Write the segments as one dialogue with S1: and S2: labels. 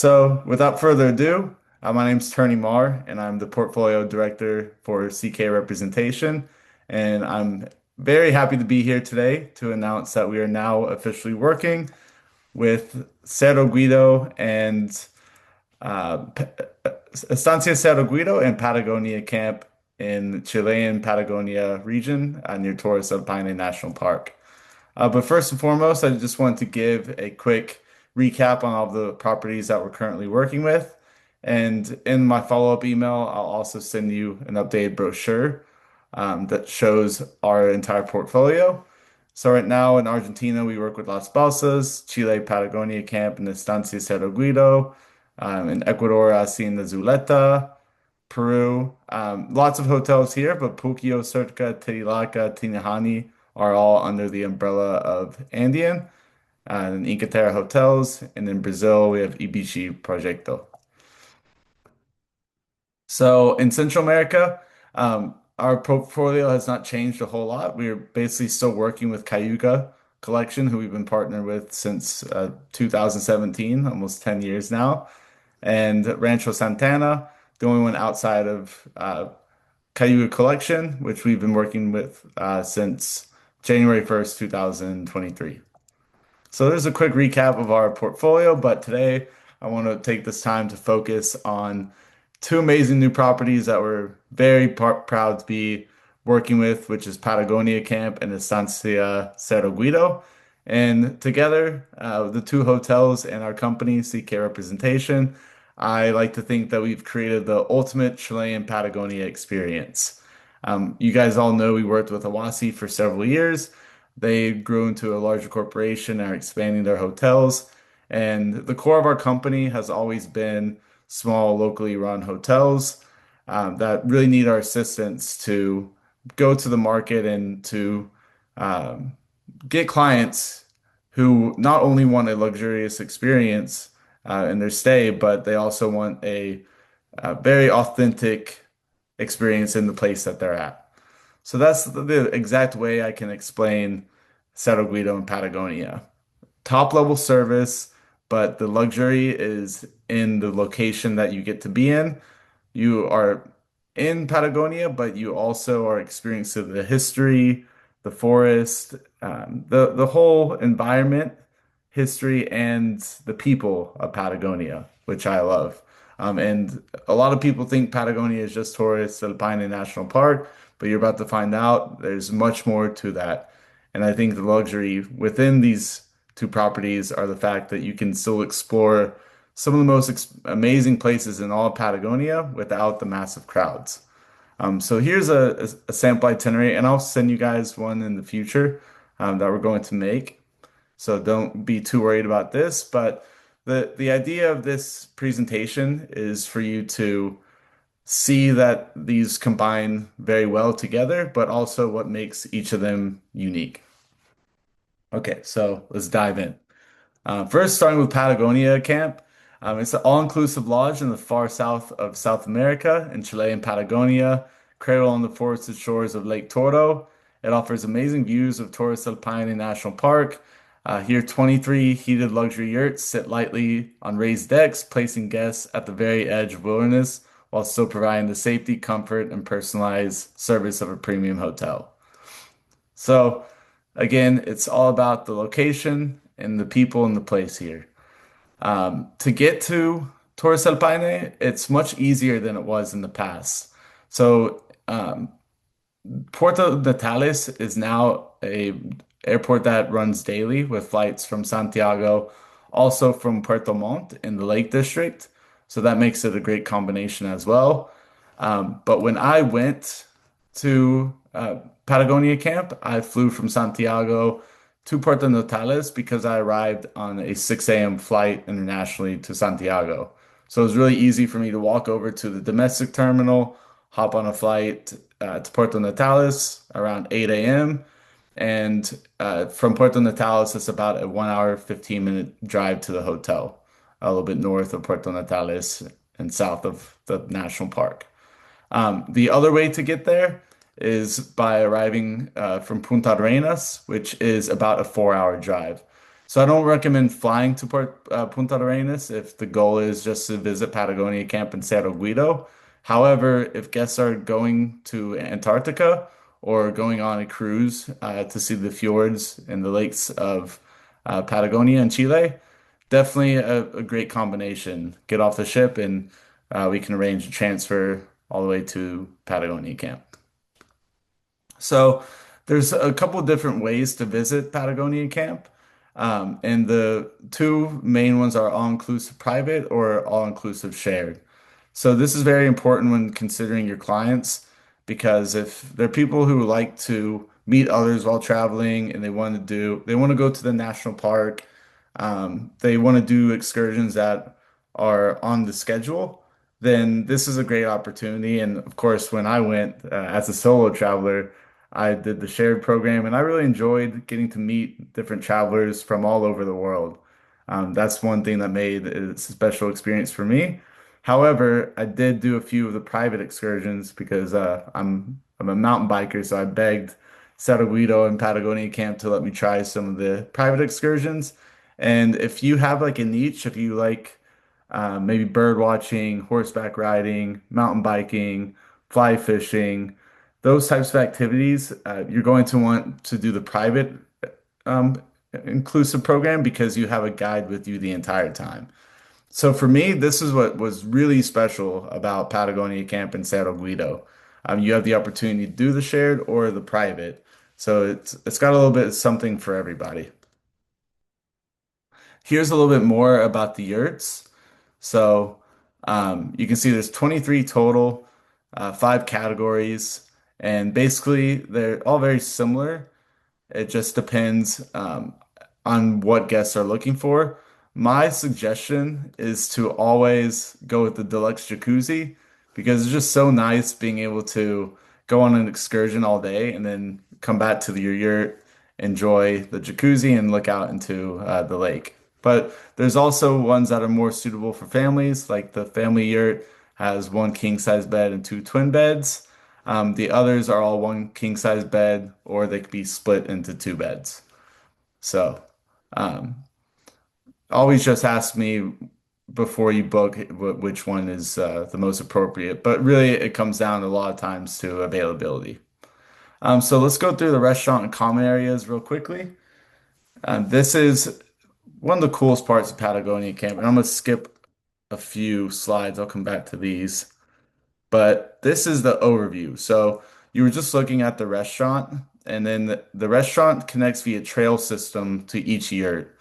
S1: Without further ado, my name's Tony Marr, and I'm the portfolio director for CK Representation. And I'm very happy to be here today to announce that we are now officially working with Cerro Guido and Estancia Cerro Guido and Patagonia Camp in Chilean Patagonia region near Torres del Paine National Park. But first and foremost, I just want to give a quick recap on all the properties that we're currently working with. And in my follow-up email, I'll also send you an updated brochure that shows our entire portfolio. So right now in Argentina, we work with Las Balsas, Chile, Patagonia Camp, and Estancia Cerro Guido. In Ecuador, Hacienda Zuleta, Peru. Lots of hotels here, but Puquio, Surca, Titilaca, Tinahani are all under the umbrella of Andean and Inca Terra Hotels. And in Brazil, we have Ibishi Proyecto. So in Central America, our portfolio has not changed a whole lot. We're basically still working with Cayuga Collection, who we've been partnered with since 2017, almost 10 years now, and Rancho Santana, the only one outside of Cayuga Collection, which we've been working with since January 1st, 2023. So there's a quick recap of our portfolio, but today I want to take this time to focus on two amazing new properties that we're very proud to be working with, which is Patagonia Camp and Estancia Cerro Guido. And together, the two hotels and our company, CK Representation, I like to think that we've created the ultimate Chilean Patagonia experience. You guys all know we worked with Awasi for several years. They grew into a larger corporation and are expanding their hotels. And the core of our company has always been small, locally run hotels that really need our assistance to go to the market and to um, get clients who not only want a luxurious experience in their stay, but they also want a very authentic experience in the place that they're at. So that's the exact way I can explain Cerro Guido and Patagonia. Top level service, but the luxury is in the location that you get to be in. You are in Patagonia, but you also are experiencing the history, the forest, the whole environment, history, and the people of Patagonia, which I love. And a lot of people think Patagonia is just Torres del Paine National Park, but you're about to find out there's much more to that. And I think the luxury within these two properties are the fact that you can still explore some of the most ex amazing places in all of Patagonia without the massive crowds. So here's a sample itinerary, and I'll send you guys one in the future that we're going to make. So don't be too worried about this. But the idea of this presentation is for you to see that these combine very well together, but also what makes each of them unique. Okay, so let's dive in. First, starting with Patagonia Camp. It's an all-inclusive lodge in the far south of South America in Chilean Patagonia, cradled on the forested shores of Lake Toro. It offers amazing views of Torres del Paine National Park. Here, 23 heated luxury yurts sit lightly on raised decks, placing guests at the very edge of wilderness while still providing the safety, comfort, and personalized service of a premium hotel. So, again, it's all about the location and the people and the place here. To get to Torres del Paine, it's much easier than it was in the past. So, Puerto Natales is now a airport that runs daily with flights from Santiago, also from Puerto Montt in the Lake District. So that makes it a great combination as well. But when I went to Patagonia Camp, I flew from Santiago to Puerto Natales because I arrived on a 6 a.m. flight internationally to Santiago. So it was really easy for me to walk over to the domestic terminal, hop on a flight to Puerto Natales around 8 a.m. And from Puerto Natales, it's about a 1 hour, 15-minute drive to the hotel, a little bit north of Puerto Natales and south of the national park. The other way to get there is by arriving from Punta Arenas, which is about a 4 hour drive. So I don't recommend flying to Punta Arenas if the goal is just to visit Patagonia Camp in Cerro Guido. However, if guests are going to Antarctica or going on a cruise to see the fjords and the lakes of Patagonia in Chile, definitely a great combination. Get off the ship and we can arrange a transfer all the way to Patagonia Camp. So there's a couple of different ways to visit Patagonia Camp. And the two main ones are all-inclusive private or all-inclusive shared. So this is very important when considering your clients because if they're people who like to meet others while traveling and they want to go to the national park, they want to do excursions that are on the schedule, then this is a great opportunity. And of course, when I went as a solo traveler, I did the shared program and I really enjoyed getting to meet different travelers from all over the world. That's one thing that made it a special experience for me. However, I did do a few of the private excursions because I'm a mountain biker, so I begged Cerro Guido and Patagonia Camp to let me try some of the private excursions. And if you have like a niche, if you like maybe bird watching, horseback riding, mountain biking, fly fishing, those types of activities, you're going to want to do the private um, inclusive program because you have a guide with you the entire time. So for me, this is what was really special about Patagonia Camp in Cerro Guido. You have the opportunity to do the shared or the private. So it's got a little bit of something for everybody. Here's a little bit more about the yurts. So you can see there's 23 total, five categories, and basically they're all very similar. It just depends on what guests are looking for. My suggestion is to always go with the deluxe jacuzzi because it's just so nice being able to go on an excursion all day and then come back to your yurt, enjoy the jacuzzi, and look out into the lake. But there's also ones that are more suitable for families, like the family yurt has one king size bed and two twin beds. The others are all one king size bed, or they could be split into two beds. So, um, always just ask me before you book which one is the most appropriate. But really, it comes down a lot of times to availability. So let's go through the restaurant and common areas real quickly. This is one of the coolest parts of Patagonia Camp, and I'm gonna skip a few slides. I'll come back to these. But this is the overview. So you were just looking at the restaurant, and then the restaurant connects via trail system to each yurt.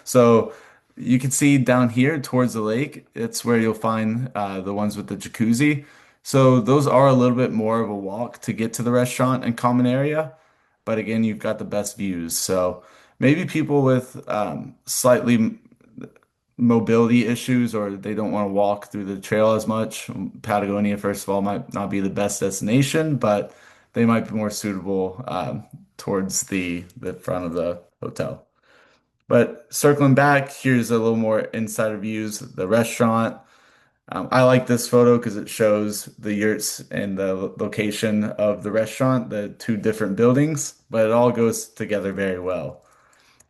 S1: So you can see down here towards the lake, it's where you'll find the ones with the jacuzzi. So those are a little bit more of a walk to get to the restaurant and common area. But again, you've got the best views. So maybe people with slightly mobility issues or they don't want to walk through the trail as much. Patagonia, first of all, might not be the best destination, but they might be more suitable towards the front of the hotel. But circling back, here's a little more insider views. The restaurant. I like this photo because it shows the yurts and the location of the restaurant, the two different buildings, but it all goes together very well.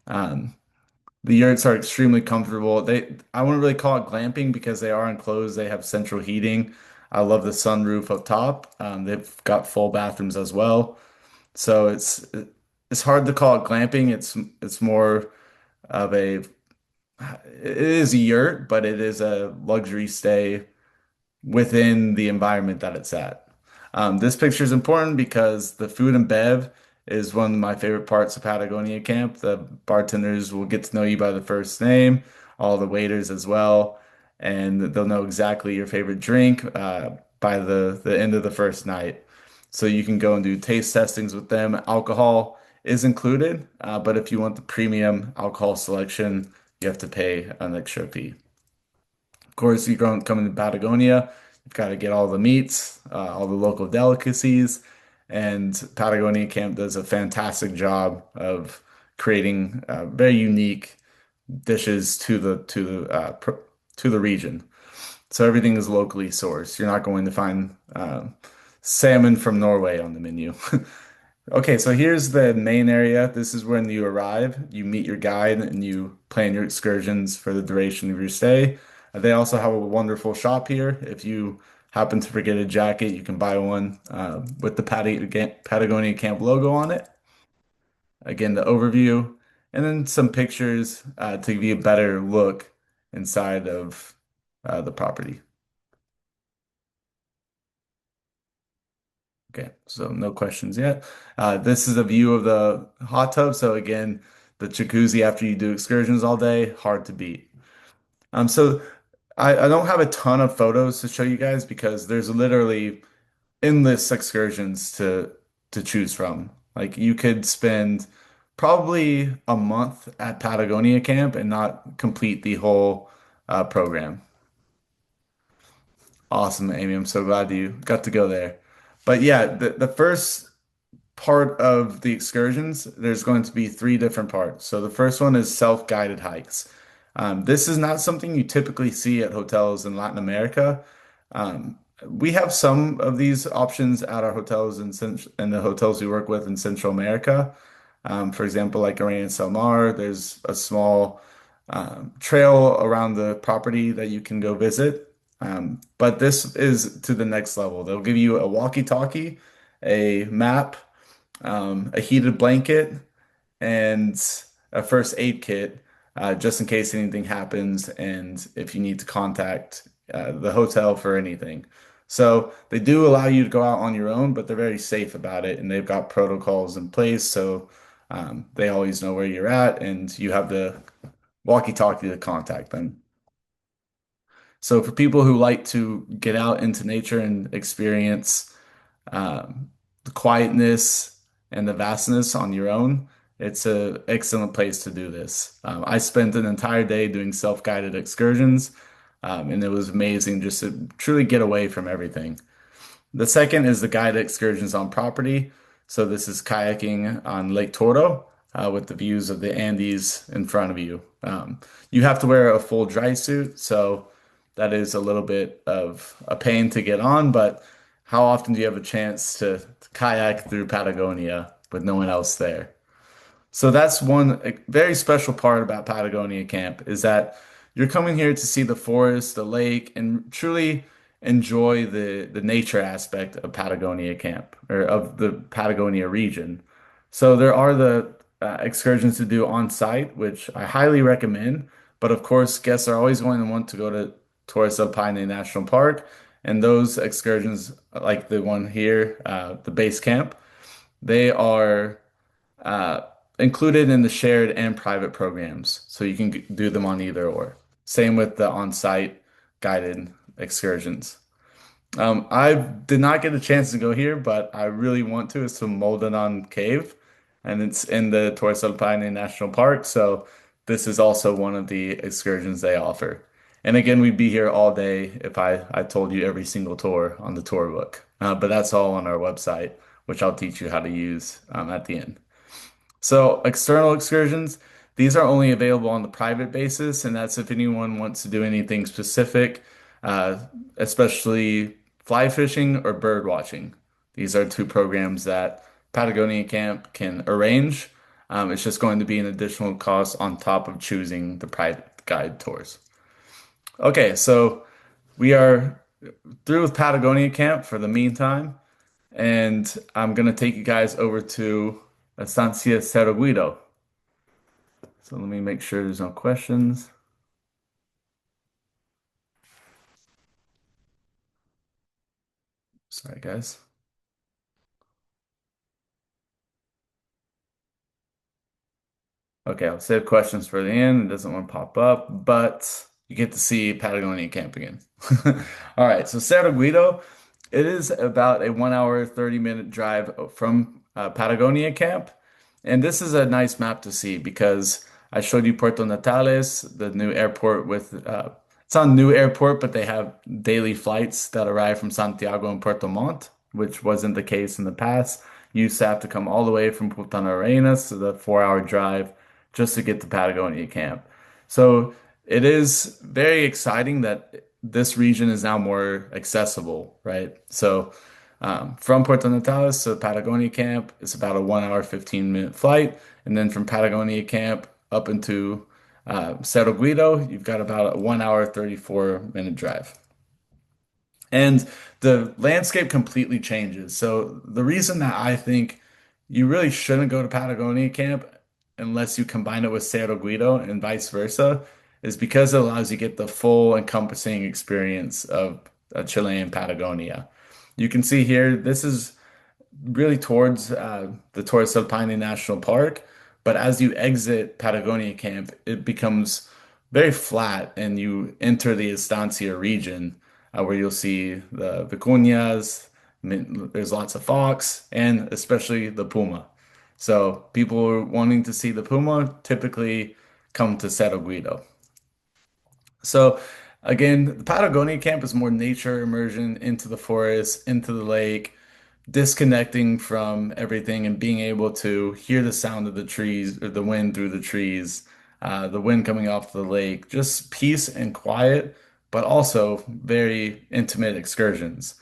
S1: Um, the yurts are extremely comfortable. I wouldn't really call it glamping because they are enclosed. They have central heating. I love the sunroof up top. They've got full bathrooms as well. So it's hard to call it glamping. It's more of it is a yurt, but it is a luxury stay within the environment that it's at. This picture is important because the food and bev is one of my favorite parts of Patagonia Camp. The bartenders will get to know you by the first name, all the waiters as well, and they'll know exactly your favorite drink by the end of the first night. So you can go and do taste testings with them. Alcohol is included, but if you want the premium alcohol selection, you have to pay an extra fee. Of course, you're going coming to Patagonia. You've got to get all the meats, all the local delicacies, and Patagonia Camp does a fantastic job of creating very unique dishes to the region. So everything is locally sourced. You're not going to find salmon from Norway on the menu. Okay, so here's the main area. This is when you arrive. You meet your guide and you plan your excursions for the duration of your stay. They also have a wonderful shop here. If you happen to forget a jacket, you can buy one with the Patagonia Camp logo on it. Again, the overview, and then some pictures to give you a better look inside of the property. Okay, so no questions yet. This is a view of the hot tub. So again, the jacuzzi after you do excursions all day, hard to beat. So I don't have a ton of photos to show you guys because there's literally endless excursions to choose from. Like you could spend probably a month at Patagonia camp and not complete the whole program. Awesome, Amy. I'm so glad you got to go there. But yeah, the first part of the excursions, there's going to be three different parts. So the first one is self-guided hikes. This is not something you typically see at hotels in Latin America. We have some of these options at our hotels in the hotels we work with in Central America. For example, like Arena Salmar, there's a small trail around the property that you can go visit. But this is to the next level. They'll give you a walkie-talkie, a map, a heated blanket, and a first aid kit just in case anything happens and if you need to contact the hotel for anything. So they do allow you to go out on your own, but they're very safe about it and they've got protocols in place. So they always know where you're at and you have the walkie-talkie to contact them. So for people who like to get out into nature and experience the quietness and the vastness on your own, it's an excellent place to do this. I spent an entire day doing self-guided excursions, and it was amazing just to truly get away from everything. The second is the guided excursions on property. So this is kayaking on Lake Toro with the views of the Andes in front of you. You have to wear a full dry suit, so that is a little bit of a pain to get on, but how often do you have a chance to kayak through Patagonia with no one else there? So that's one very special part about Patagonia Camp is that you're coming here to see the forest, the lake, and truly enjoy the nature aspect of Patagonia Camp or of the Patagonia region. So there are the excursions to do on site, which I highly recommend. But of course, guests are always going to want to go to Torres del Paine National Park, and those excursions, like the one here, the base camp, they are uh, included in the shared and private programs, so you can do them on either or. Same with the on-site guided excursions. I did not get a chance to go here, but I really want to. It's some Moldanon Cave, and it's in the Torres del Paine National Park, so this is also one of the excursions they offer. And again, we'd be here all day if I told you every single tour on the tour book. But that's all on our website, which I'll teach you how to use at the end. So external excursions, these are only available on the private basis, and that's if anyone wants to do anything specific, uh, especially fly fishing or bird watching. These are two programs that Patagonia Camp can arrange. It's just going to be an additional cost on top of choosing the private guide tours. Okay, so we are through with Patagonia Camp for the meantime, and I'm gonna take you guys over to Estancia Cerro Guido. So let me make sure there's no questions. Sorry, guys. Okay, I'll save questions for the end. It doesn't want to pop up, but you get to see Patagonia Camp again. All right, so Cerro Guido, it is about a 1 hour, 30-minute drive from Patagonia Camp. And this is a nice map to see because I showed you Puerto Natales, the new airport it's not a new airport, but they have daily flights that arrive from Santiago and Puerto Montt, which wasn't the case in the past. You used to have to come all the way from Punta Arenas to the 4 hour drive just to get to Patagonia Camp. So it is very exciting that this region is now more accessible, right? So From Puerto Natales to Patagonia camp, it's about a 1 hour, 15-minute flight. And then from Patagonia camp up into Cerro Guido, you've got about a 1 hour, 34-minute drive. And the landscape completely changes. So the reason that I think you really shouldn't go to Patagonia camp unless you combine it with Cerro Guido and vice versa is because it allows you to get the full encompassing experience of Chilean Patagonia. You can see here, this is really towards the Torres del Paine National Park. But as you exit Patagonia Camp, it becomes very flat, and you enter the Estancia region, where you'll see the vicuñas. There's lots of fox, and especially the puma. So people wanting to see the puma typically come to Cerro Guido. So again, the Patagonia camp is more nature immersion into the forest, into the lake, disconnecting from everything and being able to hear the sound of the trees or the wind through the trees, the wind coming off the lake, just peace and quiet, but also very intimate excursions.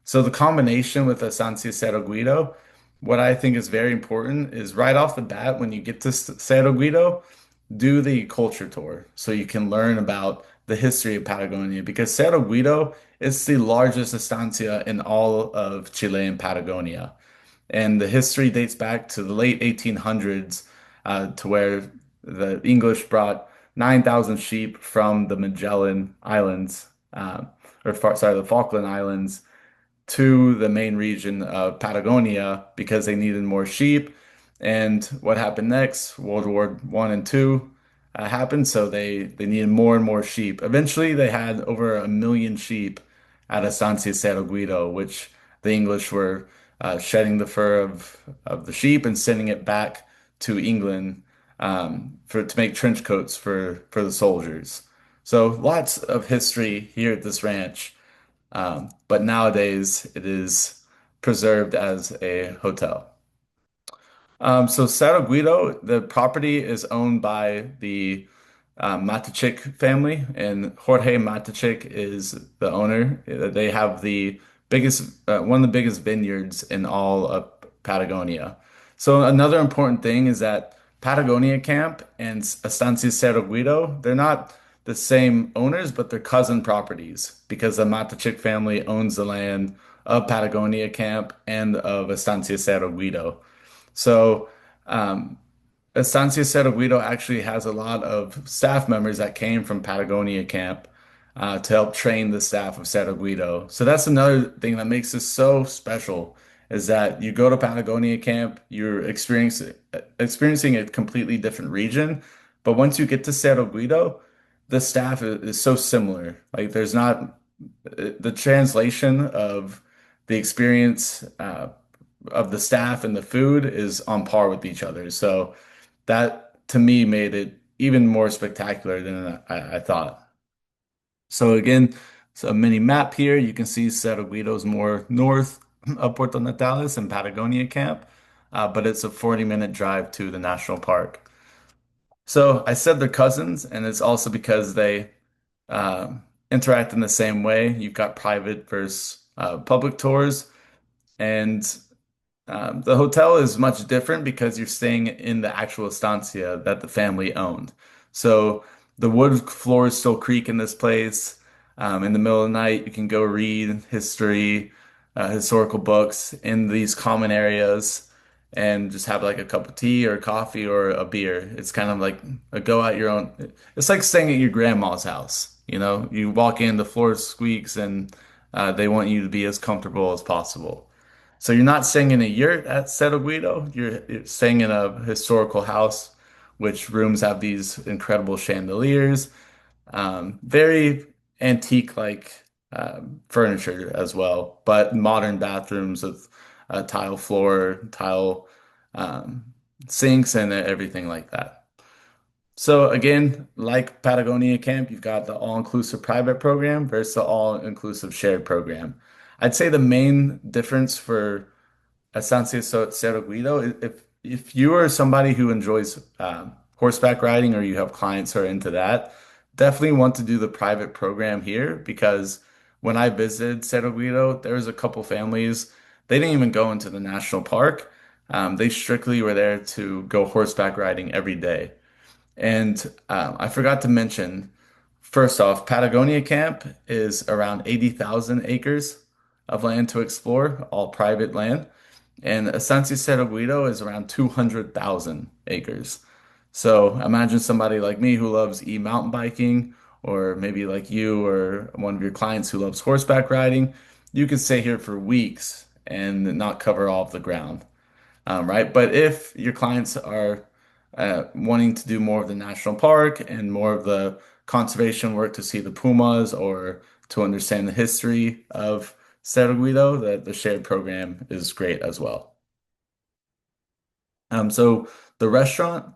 S1: So the combination with Estancia Cerro Guido, what I think is very important is right off the bat when you get to Cerro Guido, do the culture tour so you can learn about the history of Patagonia because Cerro Guido is the largest estancia in all of Chile and Patagonia. And the history dates back to the late 1800s, to where the English brought 9,000 sheep from the Magellan Islands, sorry, the Falkland Islands to the main region of Patagonia because they needed more sheep. And what happened next? World War One and Two happened, so they needed more and more sheep. Eventually, they had over 1 million sheep at Estancia Cerro Guido, which the English were shedding the fur of the sheep and sending it back to England for to make trench coats for the soldiers. So lots of history here at this ranch. But nowadays it is preserved as a hotel. So Cerro Guido, the property is owned by the Matichik family, and Jorge Matichik is the owner. They have the one of the biggest vineyards in all of Patagonia. So another important thing is that Patagonia Camp and Estancia Cerro Guido, they're not the same owners, but they're cousin properties because the Matichik family owns the land of Patagonia Camp and of Estancia Cerro Guido. So, Estancia Cerro Guido actually has a lot of staff members that came from Patagonia Camp to help train the staff of Cerro Guido. So that's another thing that makes this so special is that you go to Patagonia Camp, you're experiencing a completely different region. But once you get to Cerro Guido, the staff is so similar. Like there's not the translation of the experience of the staff and the food is on par with each other. So that to me made it even more spectacular than I thought. So again, it's a mini map here. You can see Cerro Guido's more north of Puerto Natales and Patagonia Camp, but it's a 40-minute drive to the national park. So I said they're cousins, and it's also because they interact in the same way. You've got private versus public tours, and the hotel is much different because you're staying in the actual estancia that the family owned. So the wood floors still creak in this place. In the middle of the night, you can go read history, historical books in these common areas and just have like a cup of tea or coffee or a beer. It's kind of like a go out your own. It's like staying at your grandma's house. You know, you walk in, the floor squeaks, and they want you to be as comfortable as possible. So you're not staying in a yurt at Cerro Guido. You're staying in a historical house, which rooms have these incredible chandeliers, very antique-like furniture as well, but modern bathrooms with tile floor, tile um, sinks, and everything like that. So again, like Patagonia Camp, you've got the all-inclusive private program versus the all-inclusive shared program. I'd say the main difference for Estancia Cerro Guido, if you are somebody who enjoys horseback riding or you have clients who are into that, definitely want to do the private program here because when I visited Cerro Guido, there was a couple families. they didn't even go into the national park. They strictly were there to go horseback riding every day. And I forgot to mention, first off, Patagonia Camp is around 80,000 acres of land to explore, all private land. And Estancia Cerro Guido is around 200,000 acres. So imagine somebody like me who loves mountain biking, or maybe like you or one of your clients who loves horseback riding. You could stay here for weeks and not cover all of the ground, right? But if your clients are wanting to do more of the national park and more of the conservation work to see the pumas or to understand the history of Cerro Guido, the shared program is great as well. So the restaurant,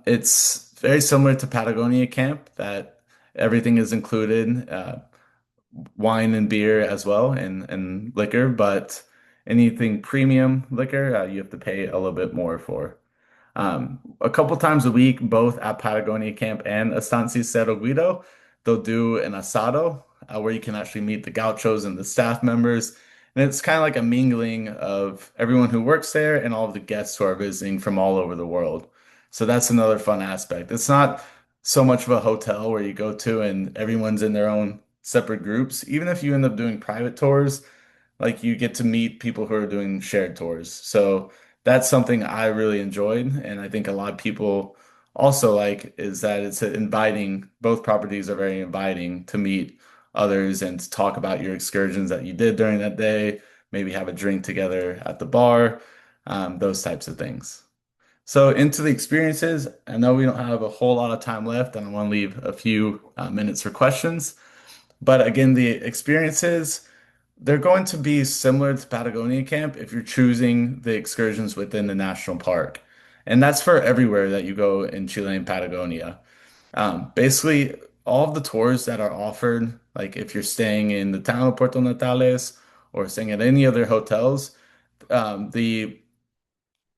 S1: it's very similar to Patagonia Camp, that everything is included, wine and beer as well, and liquor, but anything premium liquor, you have to pay a little bit more for. A couple times a week, both at Patagonia Camp and Estancia Cerro Guido, they'll do an asado where you can actually meet the gauchos and the staff members. And it's kind of like a mingling of everyone who works there and all of the guests who are visiting from all over the world. So that's another fun aspect. It's not so much of a hotel where you go to and everyone's in their own separate groups. Even if you end up doing private tours, like you get to meet people who are doing shared tours. So that's something I really enjoyed, and I think a lot of people also like is that it's inviting. Both properties are very inviting to meet others and to talk about your excursions that you did during that day, maybe have a drink together at the bar, those types of things. So into the experiences, I know we don't have a whole lot of time left, and I want to leave a few minutes for questions. But again, the experiences, they're going to be similar to Patagonia Camp if you're choosing the excursions within the national park. And that's for everywhere that you go in Chile and Patagonia. Basically, all of the tours that are offered, like if you're staying in the town of Puerto Natales or staying at any other hotels, the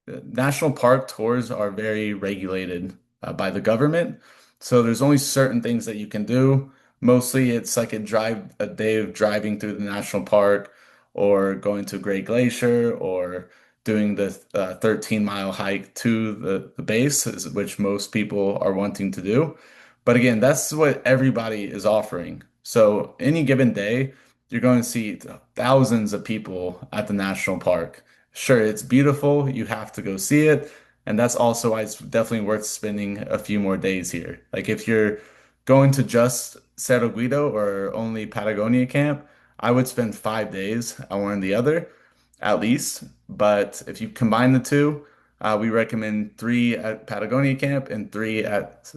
S1: national park tours are very regulated by the government. So there's only certain things that you can do. Mostly it's like a day of driving through the national park or going to Great Glacier or doing the 13-mile hike to the base, which most people are wanting to do. But again, that's what everybody is offering. So any given day, you're going to see thousands of people at the national park. Sure, it's beautiful. You have to go see it. And that's also why it's definitely worth spending a few more days here. Like if you're going to just Cerro Guido or only Patagonia Camp, I would spend 5 days on one or the other at least. But if you combine the two, we recommend 3 at Patagonia Camp and 3 at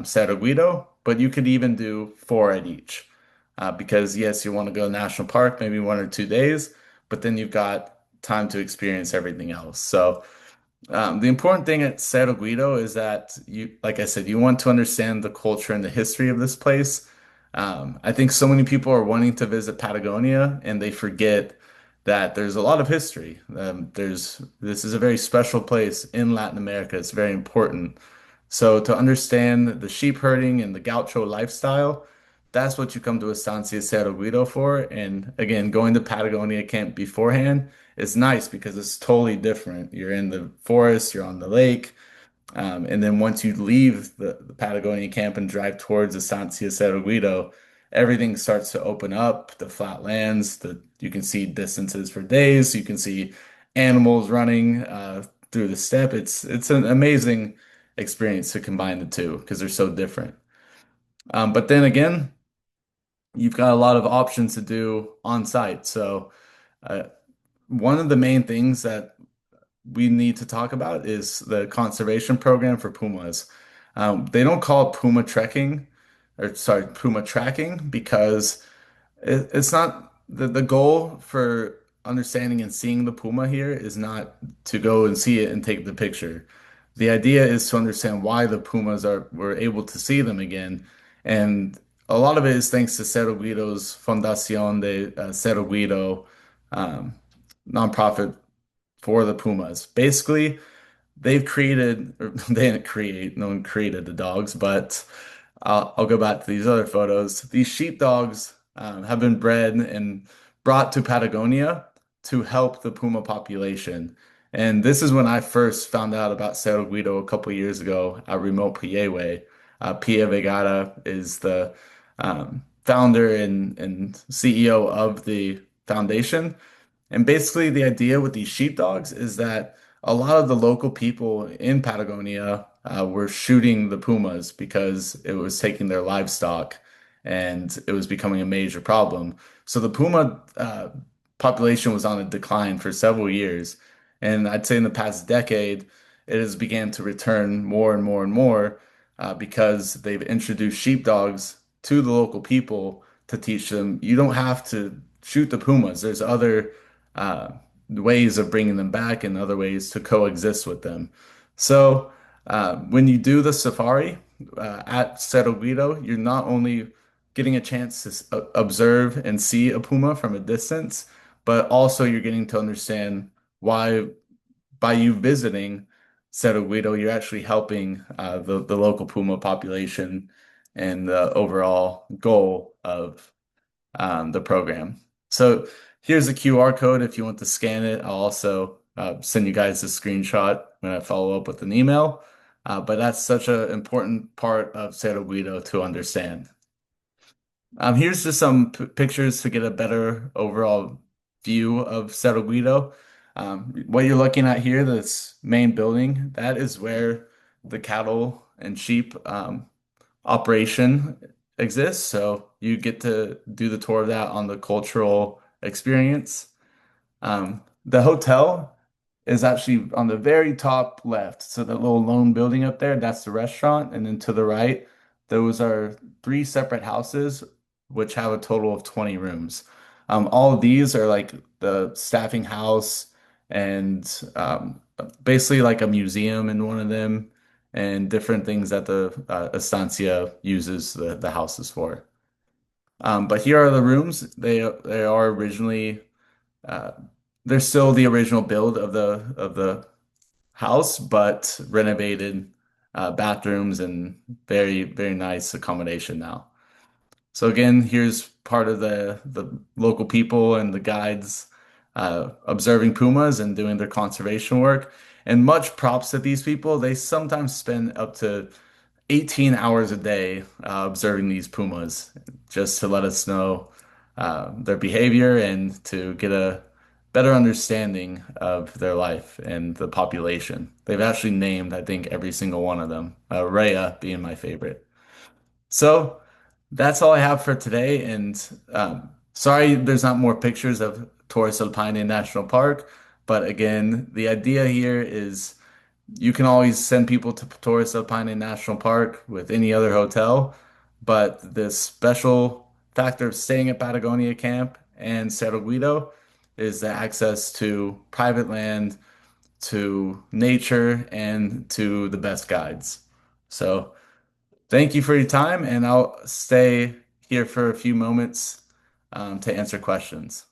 S1: Cerro Guido. But you could even do 4 at each. Because yes, you want to go national park, maybe 1 or 2 days, but then you've got time to experience everything else. So the important thing at Cerro Guido is that you, like I said, you want to understand the culture and the history of this place. I think so many people are wanting to visit Patagonia and they forget that there's a lot of history. This is a very special place in Latin America. It's very important. So to understand the sheep herding and the gaucho lifestyle, that's what you come to Estancia Cerro Guido for. And again, going to Patagonia camp beforehand is nice because it's totally different. You're in the forest, you're on the lake. And then once you leave the Patagonia camp and drive towards Estancia Cerro Guido, everything starts to open up, the flat lands, you can see distances for days, you can see animals running through the steppe. It's an amazing experience to combine the two because they're so different. But then again, you've got a lot of options to do on site. So uh, one of the main things that we need to talk about is the conservation program for pumas. They don't call it puma trekking, or sorry, puma tracking, because it's not the goal for understanding and seeing the puma here is not to go and see it and take the picture. The idea is to understand why the pumas are were able to see them again, and a lot of it is thanks to Cerro Guido's Fundación de Cerro Guido um, nonprofit for the pumas. Basically, they've created, or they didn't create, no one created the dogs, but I'll go back to these other photos. These sheepdogs have been bred and brought to Patagonia to help the puma population. And this is when I first found out about Cerro Guido a couple years ago at Remote Piehwe. Pia Vegara is the founder and CEO of the foundation. And basically, the idea with these sheepdogs is that a lot of the local people in Patagonia were shooting the pumas because it was taking their livestock and it was becoming a major problem. So the puma population was on a decline for several years. And I'd say in the past decade, it has began to return more and more and more because they've introduced sheepdogs to the local people to teach them you don't have to shoot the pumas. There's other uh, ways of bringing them back and other ways to coexist with them. So when you do the safari at Cerro Guido, you're not only getting a chance to observe and see a puma from a distance, but also you're getting to understand why by you visiting Cerro Guido, you're actually helping the local puma population and the overall goal of the program. So here's the QR code if you want to scan it. I'll also send you guys a screenshot when I follow up with an email. But that's such an important part of Cerro Guido to understand. Here's just some pictures to get a better overall view of Cerro Guido. What you're looking at here, this main building, that is where the cattle and sheep operation exists. So you get to do the tour of that on the cultural experience. The hotel is actually on the very top left. So that little lone building up there, that's the restaurant. And then to the right, those are three separate houses, which have a total of 20 rooms. All of these are like the staffing house and basically like a museum in one of them and different things that the estancia uses the houses for. But here are the rooms. They are originally uh, they're still the original build of the house, but renovated bathrooms and very nice accommodation now. So again, here's part of the local people and the guides observing pumas and doing their conservation work. And much props to these people. They sometimes spend up to 18 hours a day observing these pumas just to let us know their behavior and to get a better understanding of their life and the population. They've actually named, I think, every single one of them, Rhea being my favorite. So that's all I have for today. And sorry, there's not more pictures of Torres del Paine National Park. But again, the idea here is you can always send people to Torres del Paine National Park with any other hotel, but this special factor of staying at Patagonia Camp and Cerro Guido is the access to private land, to nature, and to the best guides. So thank you for your time, and I'll stay here for a few moments to answer questions.